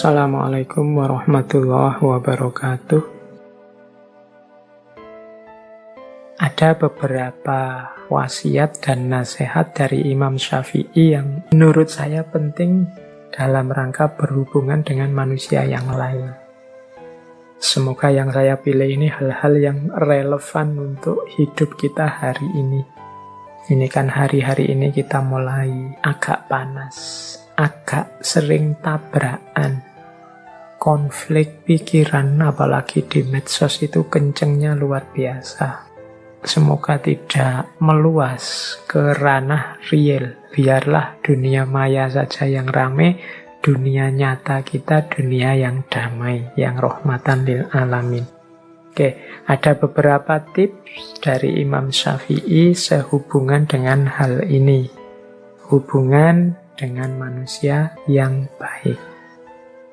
Assalamualaikum warahmatullahi wabarakatuh. Ada beberapa wasiat dan nasihat dari Imam Syafi'i yang menurut saya penting dalam rangka berhubungan dengan manusia yang lain. Semoga yang saya pilih ini hal-hal yang relevan untuk hidup kita hari ini. Ini kan hari-hari ini kita mulai agak panas, agak sering tabrakan, konflik pikiran, apalagi di medsos itu kencengnya luar biasa. Semoga tidak meluas ke ranah real. Biarlah dunia maya saja yang rame, dunia nyata kita dunia yang damai, yang rahmatan lil alamin. Oke, ada beberapa tips dari Imam Syafi'i sehubungan dengan hal ini. Hubungan dengan manusia yang baik.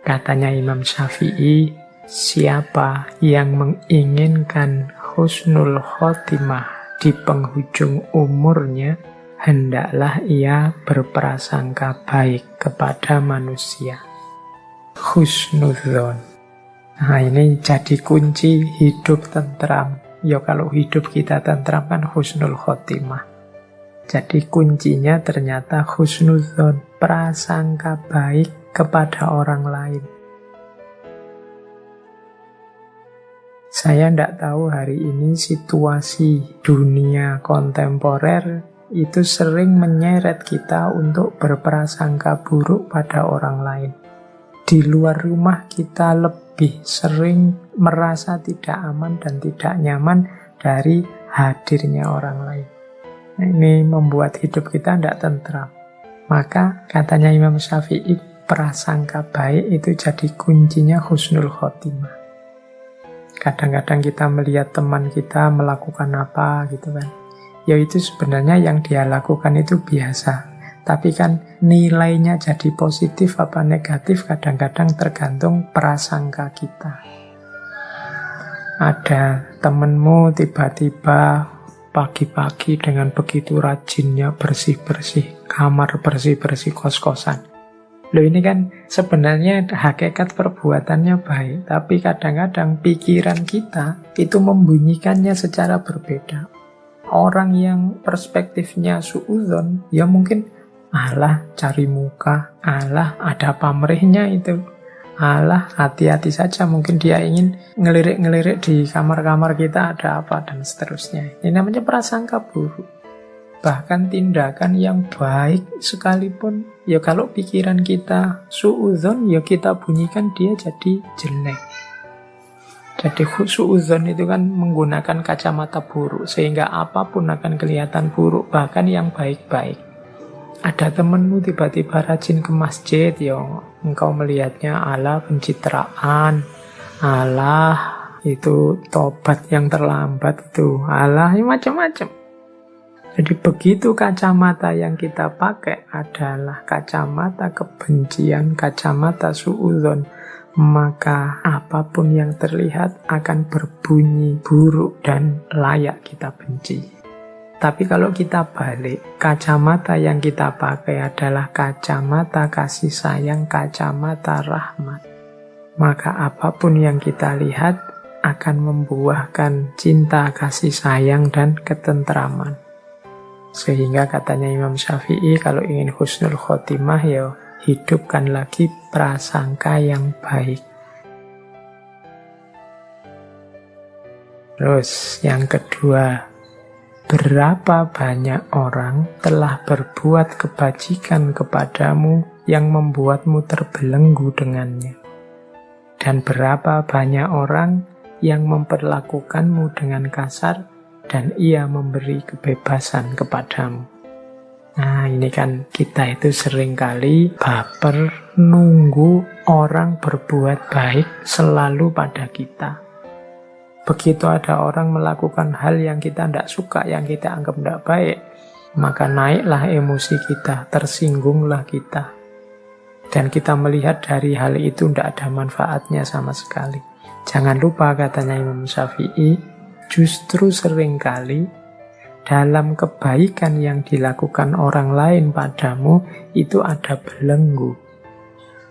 Katanya Imam Syafi'i, siapa yang menginginkan husnul khotimah di penghujung umurnya, hendaklah ia berprasangka baik kepada manusia. Husnudzon. Nah, ini jadi kunci hidup tentram. Ya kalau hidup kita tentram kan husnul khotimah. Jadi kuncinya ternyata husnudzon, prasangka baik kepada orang lain. Saya tidak tahu hari ini situasi dunia kontemporer itu sering menyeret kita untuk berprasangka buruk pada orang lain. Di luar rumah kita lebih sering merasa tidak aman dan tidak nyaman dari hadirnya orang lain. Nah, ini membuat hidup kita tidak tentram. Maka katanya Imam Syafi'i, prasangka baik itu jadi kuncinya husnul khotimah. Kadang-kadang kita melihat teman kita melakukan apa gitu kan. Ya itu sebenarnya yang dia lakukan itu biasa. Tapi kan nilainya jadi positif apa negatif kadang-kadang tergantung prasangka kita. Ada temenmu tiba-tiba pagi-pagi dengan begitu rajinnya bersih-bersih kamar, bersih-bersih kos-kosan. Loh ini kan sebenarnya hakikat perbuatannya baik, tapi kadang-kadang pikiran kita itu membunyikannya secara berbeda. Orang yang perspektifnya suudzon, ya mungkin alah cari muka, alah ada pamrihnya itu, alah hati-hati saja, mungkin dia ingin ngelirik-ngelirik di kamar-kamar kita ada apa dan seterusnya. Ini namanya prasangka buruk. Bahkan tindakan yang baik sekalipun, ya kalau pikiran kita suudzon, ya kita bunyikan dia jadi jelek. Jadi suudzon itu kan menggunakan kacamata buruk, sehingga apapun akan kelihatan buruk, bahkan yang baik-baik. Ada temenmu tiba-tiba rajin ke masjid, ya engkau melihatnya ala pencitraan, alah itu tobat yang terlambat itu, alah macam-macam. Jadi begitu kacamata yang kita pakai adalah kacamata kebencian, kacamata suudzon, maka apapun yang terlihat akan berbunyi buruk dan layak kita benci. Tapi kalau kita balik, kacamata yang kita pakai adalah kacamata kasih sayang, kacamata rahmat, maka apapun yang kita lihat akan membuahkan cinta, kasih sayang, dan ketentraman. Sehingga katanya Imam Syafi'i, kalau ingin husnul khotimah, ya hidupkan lagi prasangka yang baik. Terus yang kedua, berapa banyak orang telah berbuat kebajikan kepadamu yang membuatmu terbelenggu dengannya? Dan berapa banyak orang yang memperlakukanmu dengan kasar dan ia memberi kebebasan kepadamu? Nah, ini kan kita itu seringkali baper nunggu orang berbuat baik selalu pada kita. Begitu ada orang melakukan hal yang kita tidak suka, yang kita anggap tidak baik, maka naiklah emosi kita, tersinggunglah kita. Dan kita melihat dari hal itu tidak ada manfaatnya sama sekali. Jangan lupa katanya Imam Syafi'i, justru seringkali dalam kebaikan yang dilakukan orang lain padamu itu ada belenggu.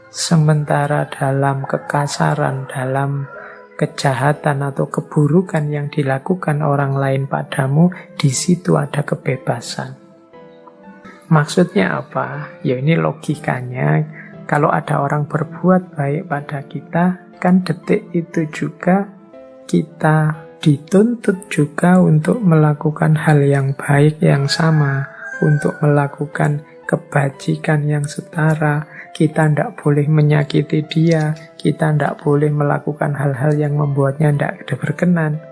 Sementara dalam kekasaran, dalam kejahatan atau keburukan yang dilakukan orang lain padamu, di situ ada kebebasan. Maksudnya apa? Ya ini logikanya, kalau ada orang berbuat baik pada kita, kan detik itu juga kita dituntut juga untuk melakukan hal yang baik yang sama, untuk melakukan kebajikan yang setara. Kita tidak boleh menyakiti dia, kita tidak boleh melakukan hal-hal yang membuatnya tidak berkenan.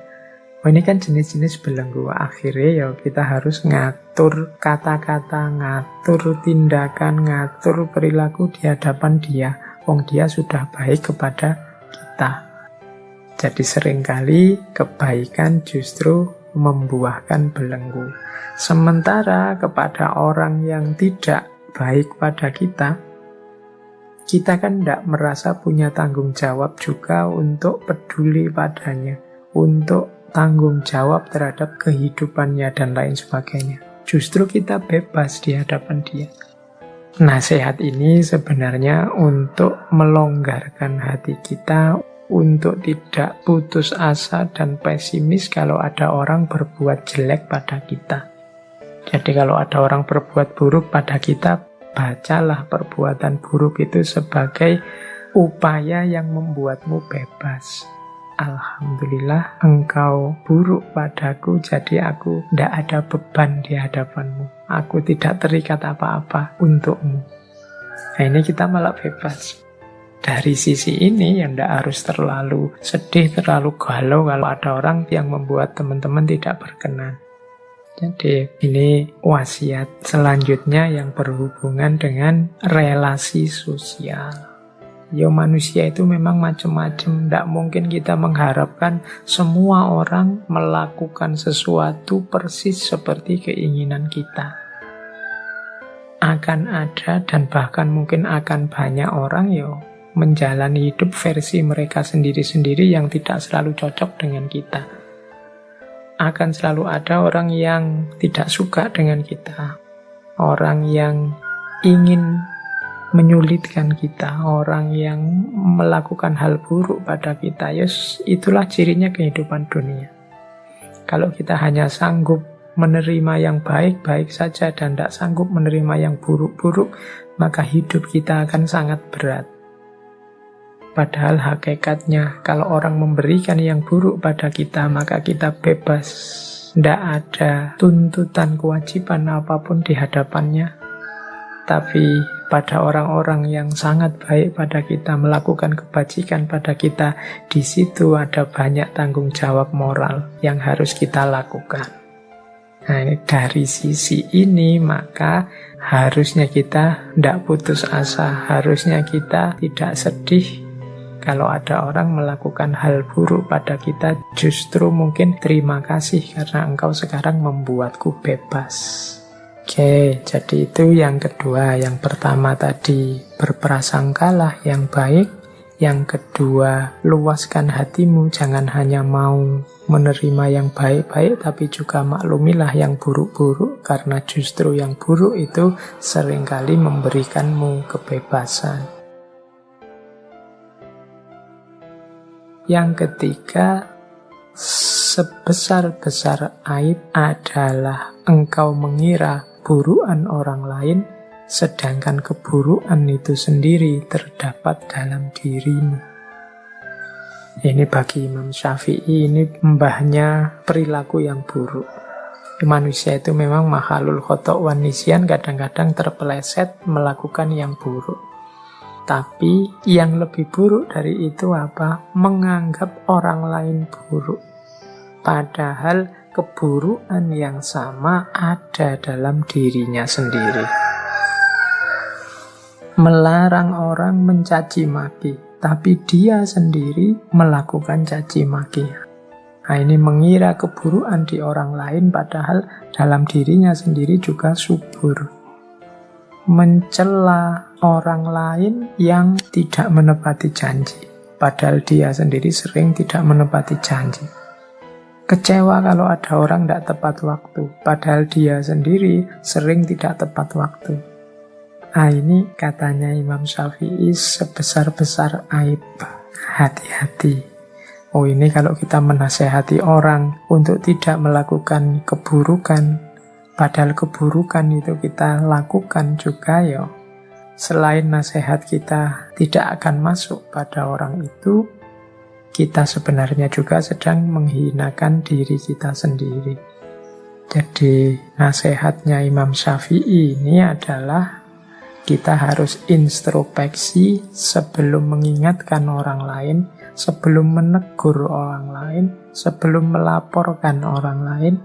Ini kan jenis-jenis belenggu. Akhirnya ya kita harus ngatur kata-kata, ngatur tindakan, ngatur perilaku di hadapan dia. Wong dia sudah baik kepada kita. Jadi seringkali kebaikan justru membuahkan belenggu. Sementara kepada orang yang tidak baik pada kita kan tidak merasa punya tanggung jawab juga untuk peduli padanya, untuk tanggung jawab terhadap kehidupannya dan lain sebagainya. Justru kita bebas di hadapan dia. Nasihat ini sebenarnya untuk melonggarkan hati kita, untuk tidak putus asa dan pesimis kalau ada orang berbuat jelek pada kita. Jadi kalau ada orang berbuat buruk pada kita, bacalah perbuatan buruk itu sebagai upaya yang membuatmu bebas. Alhamdulillah engkau buruk padaku, jadi aku tidak ada beban di hadapanmu. Aku tidak terikat apa-apa untukmu. Nah ini kita malah bebas. Dari sisi ini ya tidak harus terlalu sedih, terlalu galau kalau ada orang yang membuat teman-teman tidak berkenan. Jadi ini wasiat selanjutnya yang berhubungan dengan relasi sosial. Ya manusia itu memang macam-macam. Tidak mungkin kita mengharapkan semua orang melakukan sesuatu persis seperti keinginan kita. Akan ada dan bahkan mungkin akan banyak orang menjalani hidup versi mereka sendiri-sendiri yang tidak selalu cocok dengan kita. Akan selalu ada orang yang tidak suka dengan kita, orang yang ingin menyulitkan kita, orang yang melakukan hal buruk pada kita. Yes, itulah cirinya kehidupan dunia. Kalau kita hanya sanggup menerima yang baik-baik saja dan tidak sanggup menerima yang buruk-buruk, maka hidup kita akan sangat berat. Padahal hakikatnya kalau orang memberikan yang buruk pada kita, maka kita bebas. Tidak ada tuntutan kewajiban apapun di hadapannya. Tapi pada orang-orang yang sangat baik pada kita, melakukan kebajikan pada kita, di situ ada banyak tanggung jawab moral yang harus kita lakukan. Nah, dari sisi ini maka harusnya kita tidak putus asa, harusnya kita tidak sedih kalau ada orang melakukan hal buruk pada kita. Justru mungkin terima kasih karena engkau sekarang membuatku bebas. Oke, jadi itu yang kedua. Yang pertama tadi berprasangkalah yang baik. Yang kedua, luaskan hatimu, jangan hanya mau menerima yang baik-baik, tapi juga maklumilah yang buruk-buruk, karena justru yang buruk itu seringkali memberikanmu kebebasan. Yang ketiga, sebesar-besar aib adalah engkau mengira burukan orang lain, sedangkan keburukan itu sendiri terdapat dalam dirimu. Ini bagi Imam Syafi'i, ini mbahnya perilaku yang buruk. Manusia itu memang makhluk khotok wan nisyan, kadang-kadang terpeleset melakukan yang buruk. Tapi yang lebih buruk dari itu apa? Menganggap orang lain buruk. Padahal keburukan yang sama ada dalam dirinya sendiri. Melarang orang mencaci maki, tapi dia sendiri melakukan caci maki. Nah, ini mengira keburukan di orang lain, padahal dalam dirinya sendiri juga subur. Mencela orang lain yang tidak menepati janji, padahal dia sendiri sering tidak menepati janji. Kecewa kalau ada orang tidak tepat waktu, padahal dia sendiri sering tidak tepat waktu. A ini katanya Imam Syafi'i sebesar-besar aib. Hati-hati. Oh, ini kalau kita menasehati orang untuk tidak melakukan keburukan, padahal keburukan itu kita lakukan juga ya. Selain nasihat kita tidak akan masuk pada orang itu, kita sebenarnya juga sedang menghinakan diri kita sendiri. Jadi nasihatnya Imam Syafi'i ini adalah kita harus introspeksi sebelum mengingatkan orang lain, sebelum menegur orang lain, sebelum melaporkan orang lain.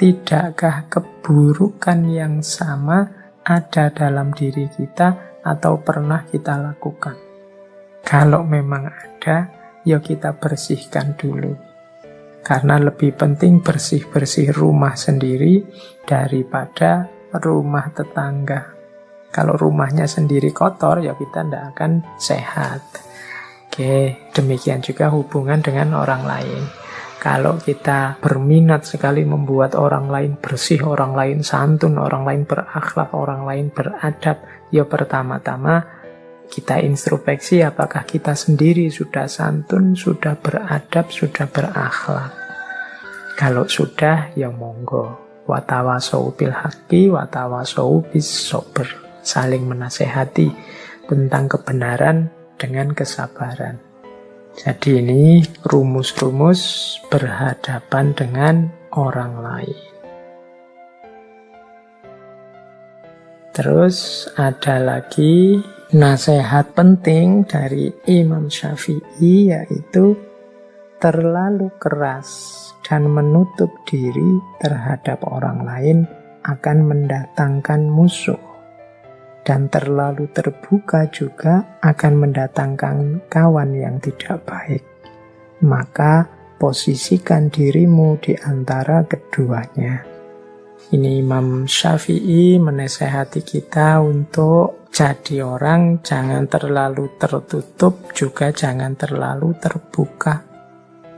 Tidakkah keburukan yang sama ada dalam diri kita atau pernah kita lakukan? Kalau memang ada, ya kita bersihkan dulu. Karena lebih penting bersih-bersih rumah sendiri daripada rumah tetangga. Kalau rumahnya sendiri kotor, ya kita tidak akan sehat. Oke, demikian juga hubungan dengan orang lain. Kalau kita berminat sekali membuat orang lain bersih, orang lain santun, orang lain berakhlak, orang lain beradab, ya pertama-tama kita introspeksi apakah kita sendiri sudah santun, sudah beradab, sudah berakhlak. Kalau sudah, ya monggo. Watawasau bil haqqi, watawasau bis sabr. Saling menasehati tentang kebenaran dengan kesabaran. Jadi ini rumus-rumus berhadapan dengan orang lain. Terus ada lagi nasihat penting dari Imam Syafi'i, yaitu terlalu keras dan menutup diri terhadap orang lain akan mendatangkan musuh, dan terlalu terbuka juga akan mendatangkan kawan yang tidak baik. Maka posisikan dirimu di antara keduanya. Ini Imam Syafi'i menasehati kita untuk jadi orang jangan terlalu tertutup, juga jangan terlalu terbuka.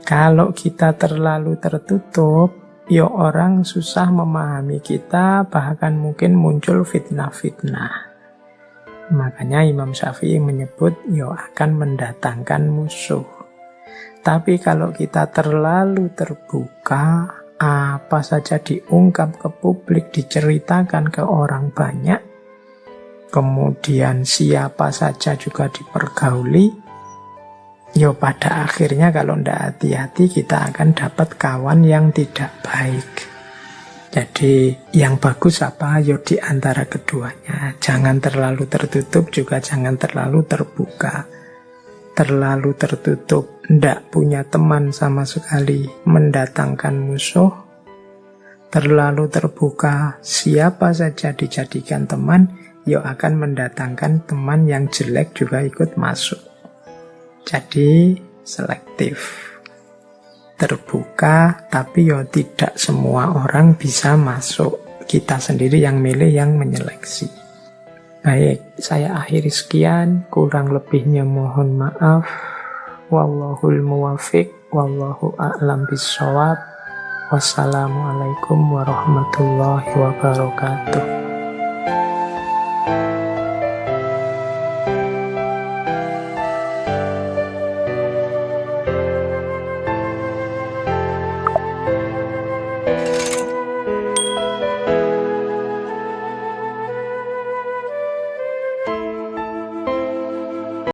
Kalau kita terlalu tertutup, ya orang susah memahami kita, bahkan mungkin muncul fitnah-fitnah. Makanya Imam Syafi'i menyebut ya akan mendatangkan musuh. Tapi kalau kita terlalu terbuka, apa saja diungkap ke publik, diceritakan ke orang banyak, kemudian siapa saja juga dipergauli, ya pada akhirnya kalau tidak hati-hati kita akan dapat kawan yang tidak baik. Jadi yang bagus apa? Ya di antara keduanya. Jangan terlalu tertutup, juga jangan terlalu terbuka. Terlalu tertutup, tidak punya teman sama sekali, mendatangkan musuh. Terlalu terbuka, siapa saja dijadikan teman, ya akan mendatangkan teman yang jelek juga ikut masuk. Jadi selektif. Terbuka, tapi ya tidak semua orang bisa masuk. Kita sendiri yang milih, yang menyeleksi. Baik, saya akhiri sekian, kurang lebihnya mohon maaf. Wallahul muwafiq, wallahu a'lam bishawab. Wassalamualaikum warahmatullahi wabarakatuh.